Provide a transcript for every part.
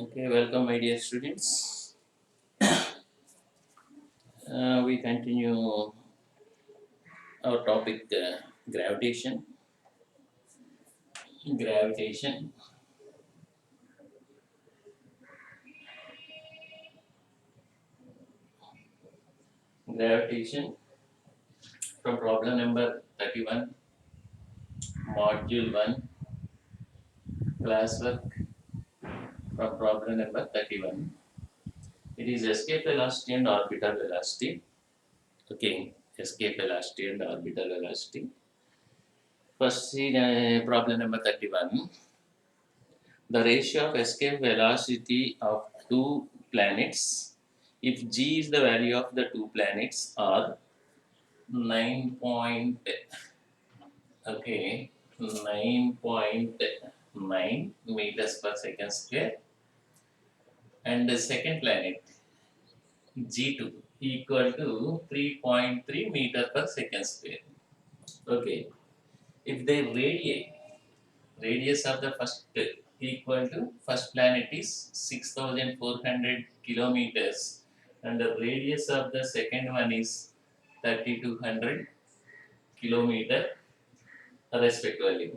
Okay, welcome, my dear students. We continue our topic gravitation. Gravitation. Gravitation from problem number 31, module 1, classwork from problem number 31. It is escape velocity and orbital velocity. Okay, escape velocity and orbital velocity. First, see problem number 31. The ratio of escape velocity of two planets, if g is the value of the two planets, are 9 point, okay, 9.9 meters per second square, and the second planet g2 equal to 3.3 meter per second square. Okay, if they radius of the first equal to first planet is 6400 kilometers, and the radius of the second one is 3200 kilometer respectively.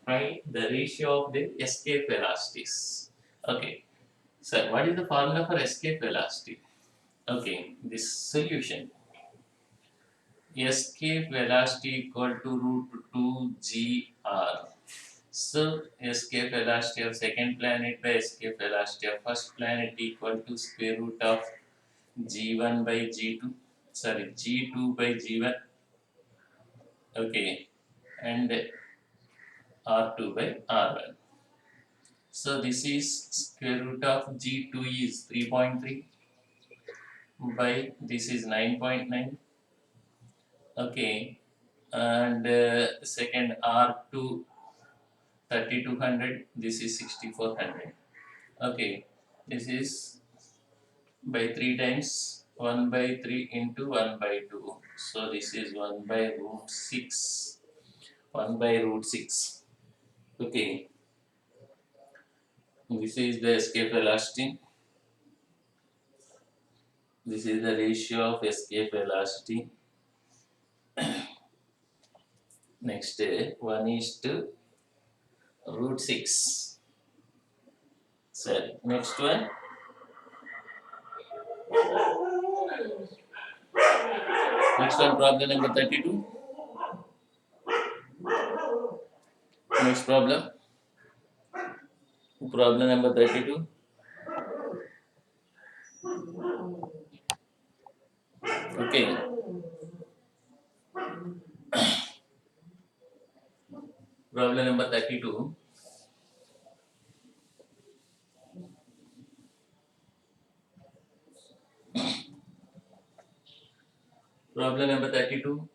Find the ratio of the escape velocities. Okay, so what is the formula for escape velocity? Okay, this solution, escape velocity equal to root 2 gr. So escape velocity of second planet by escape velocity of first planet equal to square root of g1 by g2. Sorry, g2 by g1. Okay, and r2 by r1. So this is square root of g2 is 3.3 by this is 9.9. Okay, and second r2 3200. This is 6400. Okay, this is by 3 times 1 by 3 into 1 by 2. So this is 1 by root 6. 1 by root 6. Okay, this is the escape velocity. This is the ratio of escape velocity. Next, 1 is to root 6. So, next one. Next one, problem number 32. Next problem. Problem number 32. Okay. Problem number 32. Problem number 32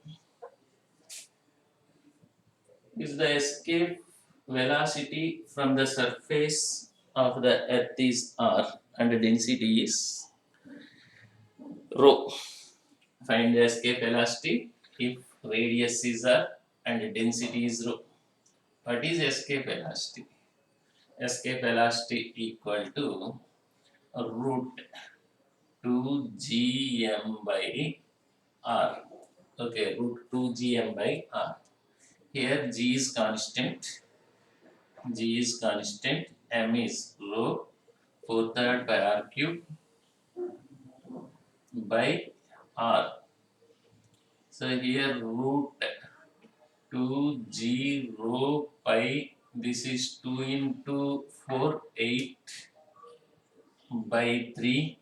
is the escape velocity from the surface of the earth is r and the density is rho. Find the escape velocity if radius is r and the density is rho. What is escape velocity? Escape velocity equal to root 2 gm by r. Okay, root 2 gm by r. Here g is constant, m is rho 4/3 by r cube by r. So here root 2 g rho pi, this is 2 into 4, 8 by 3,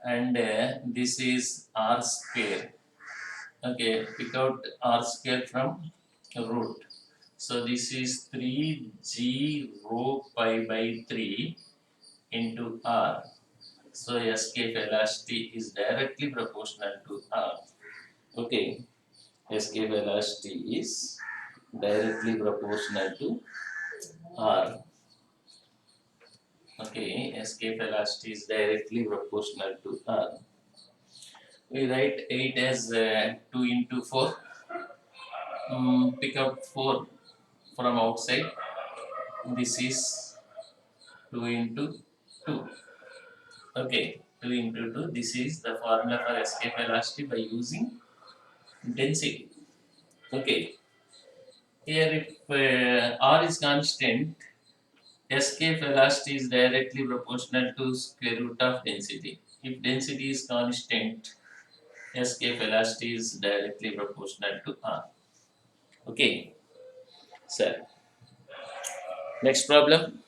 and this is r square. Okay, pick out r square from root. So this is 3g rho pi by 3 into r. So escape velocity is directly proportional to r. Okay, escape velocity is directly proportional to r. Okay, escape velocity is directly proportional to r. We write 8 as 2 into 4. Pick up 4 from outside. This is 2 into 2. Okay, 2 into 2. This is the formula for escape velocity by using density. Okay, here if r is constant, escape velocity is directly proportional to square root of density. If density is constant, escape velocity is directly proportional to r. Okay, so next problem.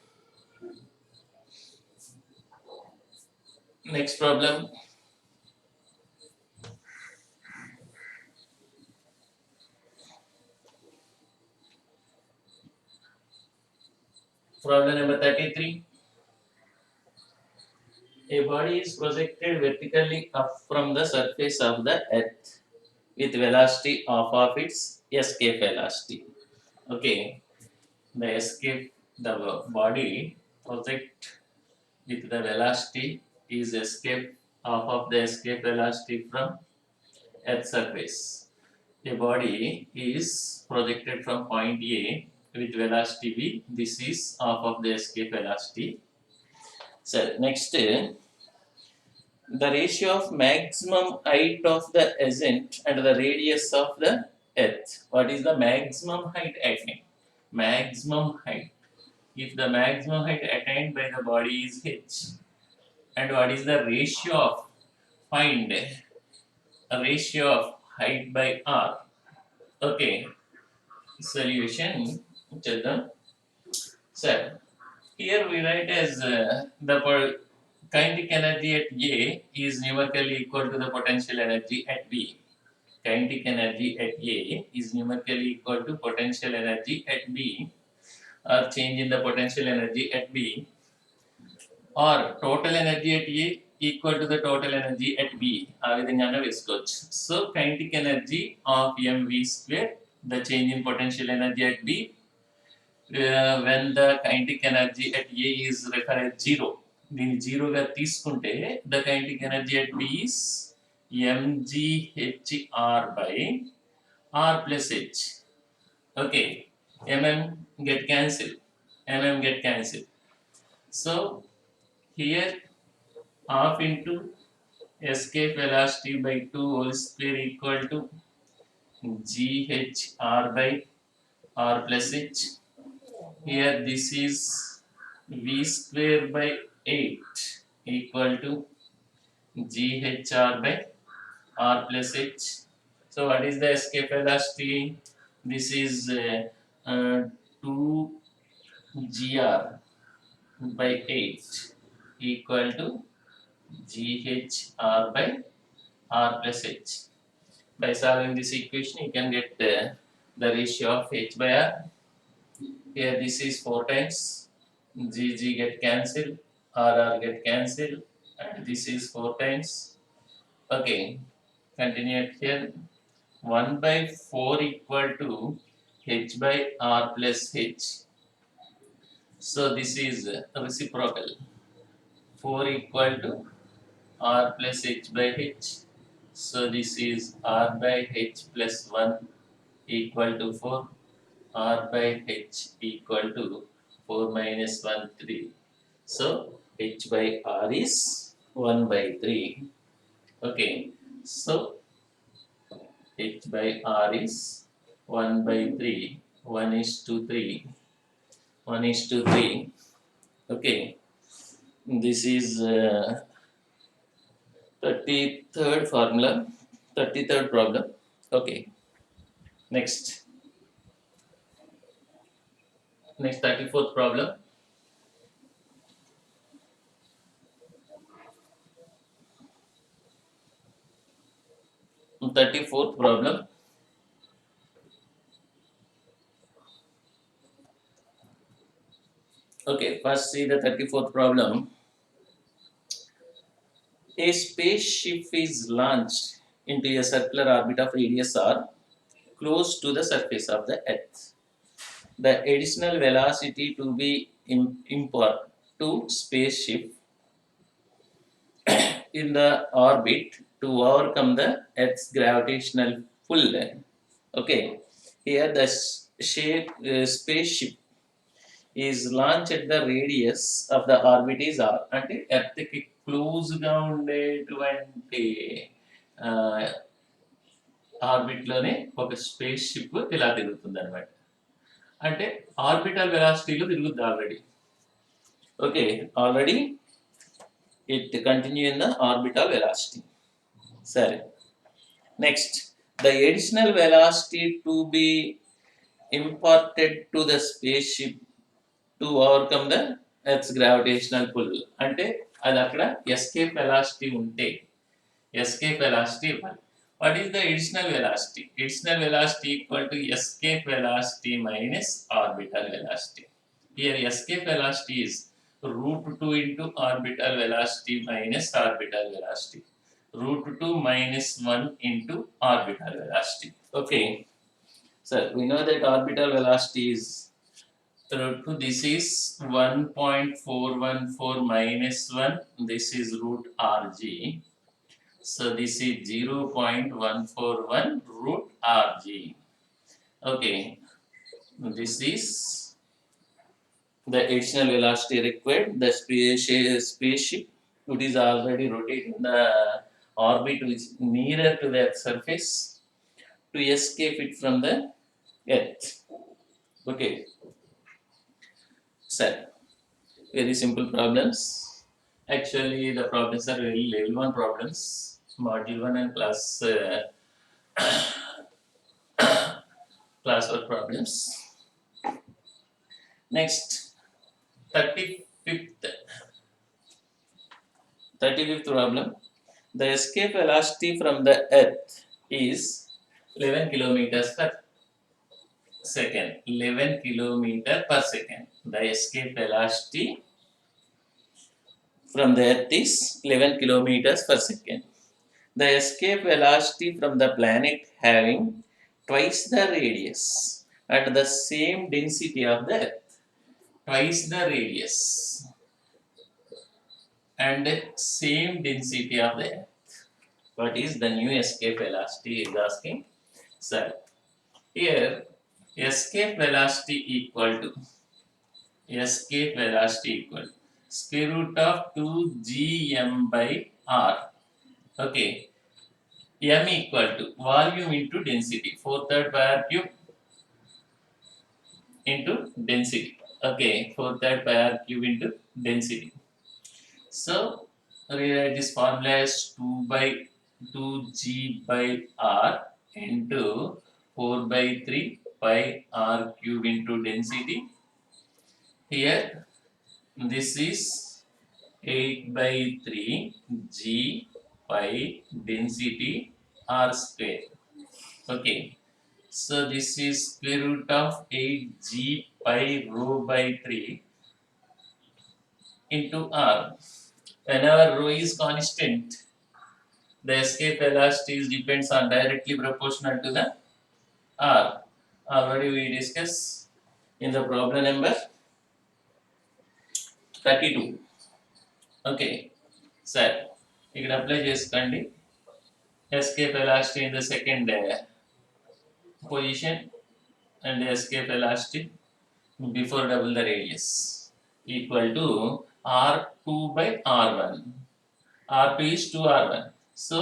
Next problem. Problem number 33. A body is projected vertically up from the surface of the earth with velocity of its escape velocity. Okay, the body project with the velocity is escape of the escape velocity from earth surface. A body is projected from point A with velocity v. This is of the escape velocity. So next, the ratio of maximum height of the ascent and the radius of the earth. What is the maximum height attained? Maximum height. If the maximum height attained by the body is h, and what is the ratio of, find a ratio of height by r. Okay, solution. Children, sir, here we write as the kinetic energy at A is numerically equal to the potential energy at B. Kinetic energy at A is numerically equal to potential energy at B, or change in the potential energy at B, or total energy at A equal to the total energy at B. ఆ విధంగానే వేసుకోవచ్చు. So kinetic energy of mv square, the change in potential energy at B, when the kinetic energy at A is referred as 0. దీన్ని జీరోగా తీసుకుంటే the kinetic energy at B is mghr by r plus h. Okay, get cancelled. Get cancelled. So here half into escape velocity by 2 whole square equal to ghr by r plus h. Here this is v square by 8 equal to ghr by r plus h. So what is the escape velocity? This is 2 gr by 8 equal to ghr by r plus h. By solving this equation, you can get the ratio of h by r. Here this is 4 times, g get cancelled, r get cancelled, and this is 4 times. Okay, continue it here. 1 by 4 equal to h by r plus h. So this is reciprocal. 4 equal to r plus h by h. So this is r by h plus 1 equal to 4. R by h equal to 4 minus 1, 3. So h by r is 1 by 3. Okay, so h by r is 1 by 3. 1 is to 3. 1 is to 3. Okay, this is 33rd formula, 33rd problem. Okay, next 34th problem. Thirty-fourth problem. Okay, first see the 34th problem. A spaceship is launched into a circular orbit of radius r close to the surface of the earth. The additional velocity to be import to spaceship in the orbit to overcome the earth's gravitational pull. Okay, here the spaceship is launched at the radius of the orbit is r. అంటే earth కి close గా ఉండేటువంటి orbit లోనే ఒక space ship ఇలా తిరుగుతుంది అనమాట. అంటే ఆర్బిటల్ వెలాసిటీలో తిరుగుద్ది already. Okay, already it continue in the orbital velocity. సరే, next the additional velocity to be imparted to the spaceship to overcome the earth's gravitational pull. అంటే అది అక్కడ ఎస్కేప్ వెలాసిటీ ఉంటే escape velocity ఇవ్వాలి. What is the additional velocity? Additional velocity equal to escape velocity minus orbital velocity. Here escape velocity is root 2 into orbital velocity minus orbital velocity. Root 2 minus 1 into orbital velocity. Okay. So we know that orbital velocity is root 2. This is 1.414 minus 1. This is root rg. So this is 0.141 root rg. Okay. This is the additional velocity required. The spaceship, it is already rotating the orbit which is nearer to the Earth surface to escape it from the Earth. Okay. Sir, very simple problems. Actually, the problems are very level 1 problems, module 1 and class 1 problems. Next, 35th problem. The escape velocity from the Earth is 11 kilometers per second. 11 kilometer per second. The escape velocity from the Earth is 11 kilometers per second. The escape velocity from the planet having twice the radius and the same density of the Earth. Twice the radius and same density of the Earth. What is the new escape velocity is asking. Sir, here escape velocity equal to square root of 2gm by r. Okay, m equal to volume into density, 4/3 pi r cube into density. Okay, 4/3 pi r cube into density. So rewrite this formula as 2g by r into 4/3 pi r cube into density. Here this is 8/3 g pi density r square. Okay, so this is square root of 8g pi rho by 3 into r. Whenever rho is constant, the escape velocity depends on directly proportional to the r. Already we discussed in the problem number 32. Okay, sir, ఇక్కడ apply చేసుకోండి. Escape velocity in the second position and escape velocity before double the radius equal to r2 by r1. r2 is 2r1. So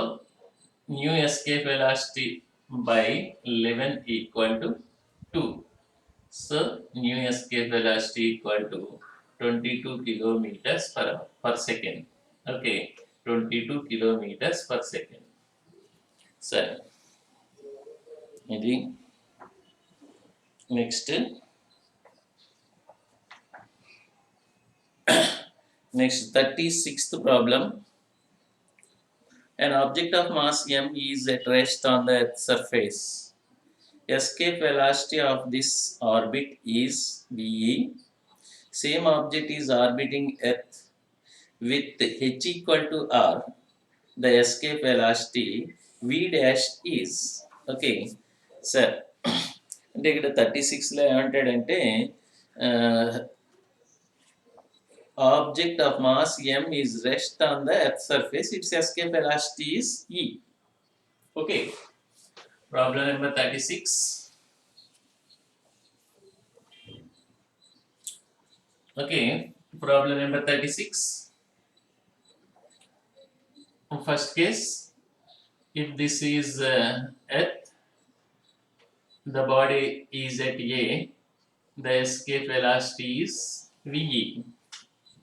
new escape velocity by 11 equal to 2. So new escape velocity equal to 22 kilometers per second. Okay, 22 kilometers per second. Sir, ఇది next 36th problem. An object of mass m is at rest on the Earth's surface. Escape velocity of this orbit is ve. Same object is orbiting Earth with h equal to r. The escape velocity v dash is. Okay, sir. అంటే ఇక్కడ 36లో ఏమంటాడంటే object of mass m is rest on the Earth's surface. Its escape velocity is e. Okay. Problem number 36. Okay, problem number 36. First case, if this is Earth, the body is at A, the escape velocity is VE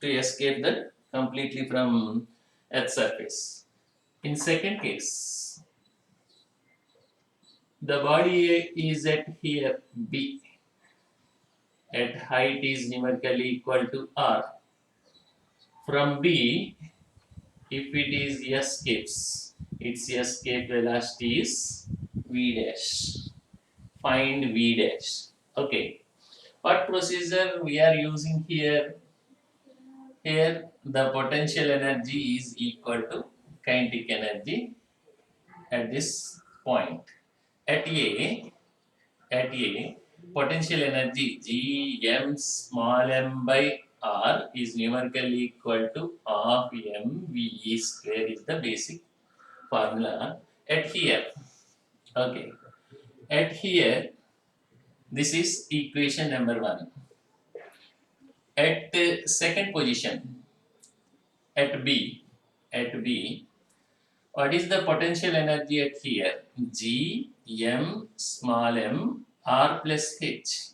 to escape that completely from Earth's surface. In second case, the body is at here B, at height is numerically equal to R. From B, if it is escapes, its escape velocity is V dash. Find V dash. Okay. What procedure we are using here? Here the potential energy is equal to kinetic energy at this point. At A, potential energy G m small m by R is numerically equal to half m V square is the basic formula. At here, okay. At here, this is equation number 1. At second position, at B, what is the potential energy at here? G m small m R plus H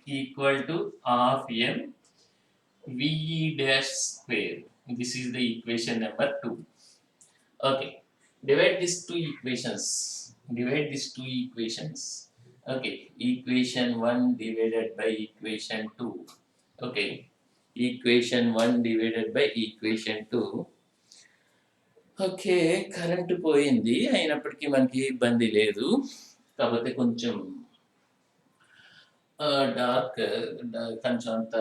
equal to half m VE dash square. This is the equation number 2. Okay. Divide these two equations. Okay. Equation 1 divided by equation 2. Okay. Equation 1 divided by equation 2. Okay. Current పోయింది. అయినప్పటికీ మనకి ఇబ్బంది లేదు. కాకపోతే కొంచెం dark కొంచెం అంత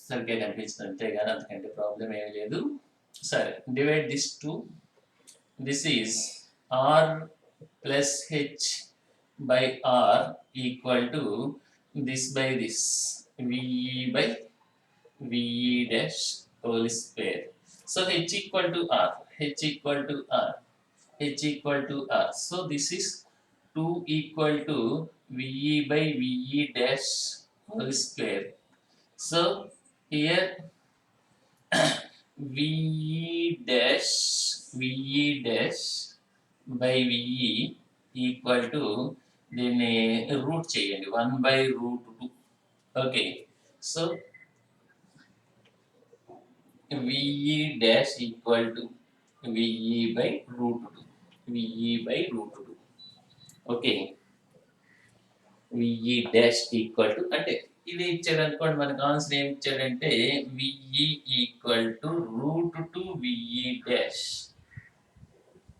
సరిగ్గా కనిపించింది అంతే గాని అంతకంటే ప్రాబ్లమ్ ఏమీ లేదు. సరే divide this 2. This is R plus H by R equal to this by this VE by VE dash whole square. So H equal to R. H equal to R. H equal to R. So this is 2 equal to VE by VE dash whole square. So here VE dash by VE equal to దీన్ని route చేయండి 1 by root 2. Okay. So VE dash equal to VE by root 2. VE by root 2. Okay. VE dash equal to అంటే ఇది ఇచ్చాడు అనుకోండి మనకు answer ఏమి ఇచ్చాడంటే VE equal to root 2 VE dash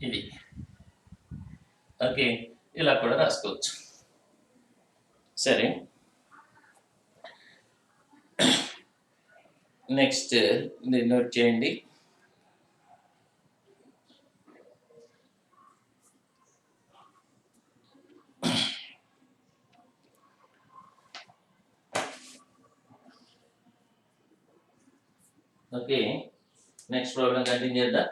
ఇది ఓకే ఇలా కూడా రాసుకోవచ్చు సరే నెక్స్ట్ దీన్ని నోట్ చేయండి ఓకే నెక్స్ట్ ప్రాబ్లం కంటిన్యూ చేద్దాం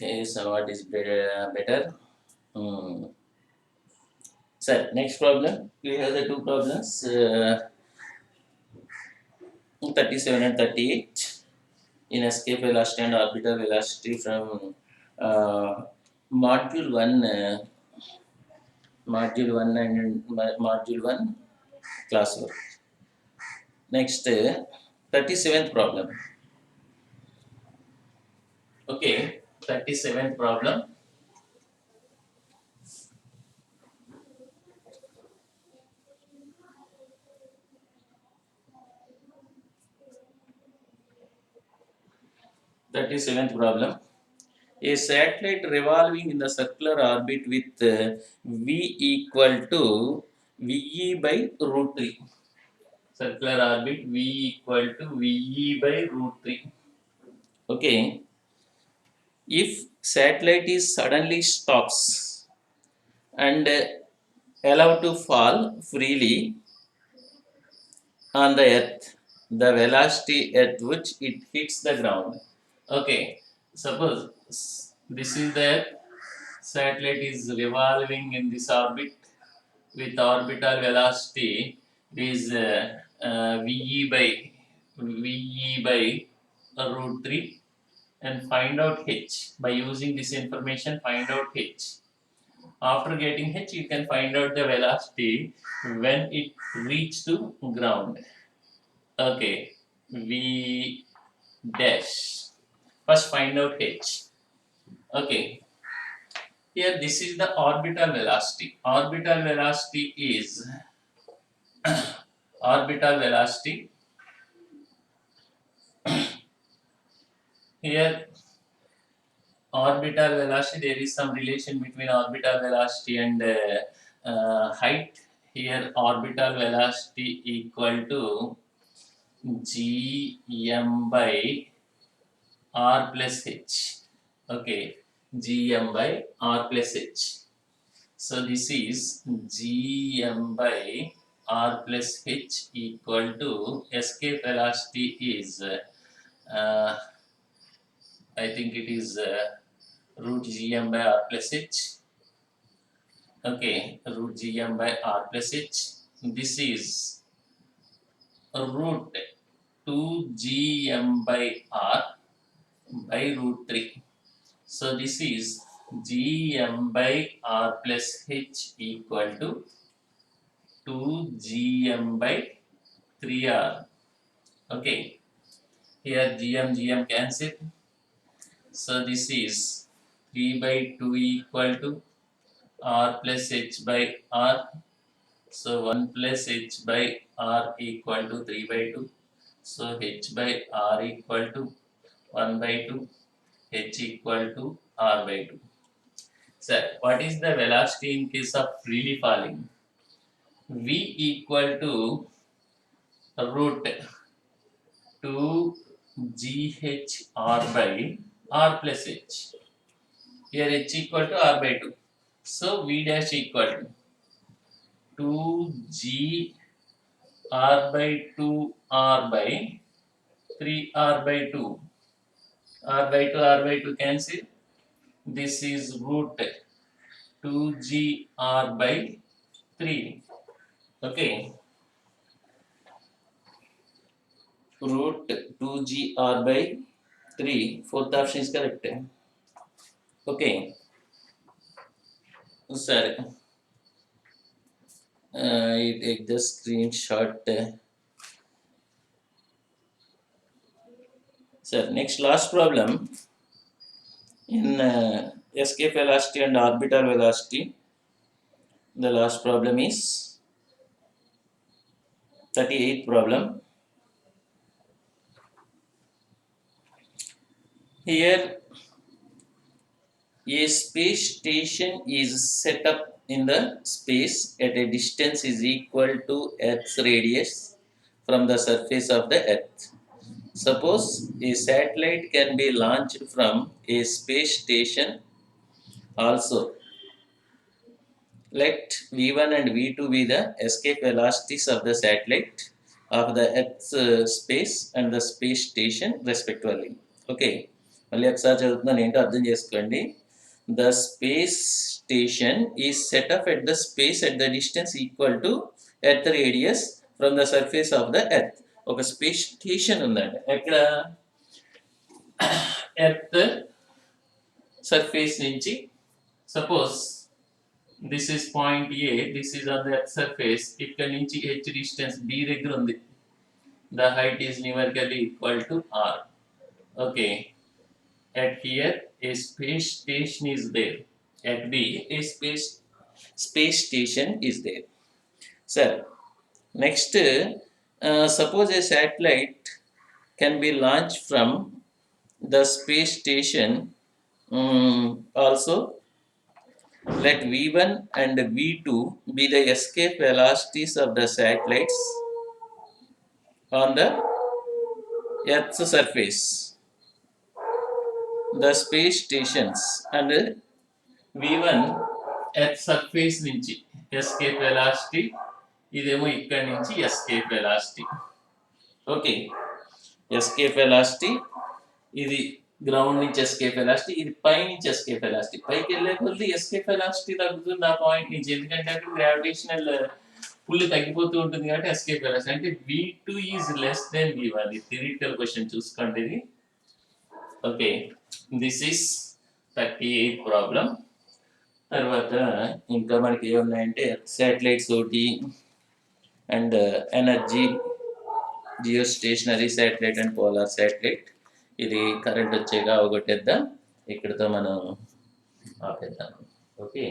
Okay, so what is better? Sir, next problem. We have the two problems, 37 and 38. In escape velocity and orbital velocity from module 1 and module 1 classwork. Next, 37th problem. Okay, 37th problem. Thirty-seventh problem. A satellite revolving in the circular orbit with V equal to VE by root 3. Circular orbit V equal to VE by root 3. Okay. If satellite is suddenly stops and allowed to fall freely on the earth, the velocity at which it hits the ground. Okay, suppose this is the satellite is revolving in this orbit with orbital velocity is VE by root 3, and find out h. By using this information, find out h. After getting h, you can find out the velocity when it reach to ground. Okay, v dash. First find out h. Okay, here this is the orbital velocity. Orbital velocity. Here orbital velocity, there is some relation between orbital velocity and height. Here orbital velocity equal to gm by r plus h. Okay, gm by r plus h. So this is gm by r plus h equal to escape velocity is I think it is root gm by r plus h. Okay, root gm by r plus h. This is root 2 gm by r by root 3. So this is gm by r plus h equal to 2 gm by 3r. Okay, here gm cancel. So this is 3 by 2 equal to r plus h by r. So 1 plus h by r equal to 3 by 2. So h by r equal to 1 by 2, h equal to r by 2. So what is the velocity in case of freely falling? V equal to root 2 ghr by r plus h. Here h equal to r by 2. So v dash equal to 2 g r by 2 r by 3 r by 2. R by 2 cancel. This is root 2 g r by 3. Okay. Root 2 g r by 3. Fourth option is correct. Okay. Sir, I take the screenshot. Sir, next last problem in escape velocity and orbital velocity. The last problem is 38th problem. Here a space station is set up in the space at a distance is equal to Earth's radius from the surface of the Earth. Suppose a satellite can be launched from a space station also. Let v1 and v2 be the escape velocities of the satellite of the Earth's space and the space station respectively. Okay. మళ్ళీ ఒకసారి చదువుతున్నాను, ఏంటో అర్థం చేసుకోండి. The space station is set up at the space at the distance equal to Earth radius from the surface of the Earth. ఒక space station ఉందండి ఎక్కడ, Earth surface నుంచి. Suppose this is point A, this is on the Earth surface. ఇక్కడ నుంచి H distance B దగ్గర ఉంది. The height is numerically equal to R. Okay, at here a space station is there. At B a space station is there. Sir, next suppose a satellite can be launched from the space station also. Let v1 and v2 be the escape velocities of the satellites on the Earth's surface. The space stations, and v1 earth surface నుంచి escape velocity, ఇదేమో ఇక్కడ నుంచి escape velocity. Okay, escape velocity ఇది ground నుంచి escape velocity, ఇది పై నుంచి escape velocity. పైకి వెళ్ళే కొద్ది ఎస్కేప్ వెలాసిటీ తగ్గుతుంది ఆ పాయింట్ నుంచి, ఎందుకంటే అక్కడ గ్రావిటేషనల్ పుల్ తగ్గిపోతూ ఉంటుంది కాబట్టి ఎస్కేప్ వెలాసిటీ. అంటే v2 is less than v1. ఇది థియరిటికల్ క్వశ్చన్ చూసుకోండి ఇది. Okay, this is 38th problem. తర్వాత ఇంకా మనకి ఏమున్నాయంటే శాటిలైట్స్ ఒకటి and energy, geo stationary satellite and polar satellite. ఇది కరెంట్ వచ్చేగా అవగొట్టేద్దాం, ఇక్కడితో మనం ఆపేద్దాం. ఓకే.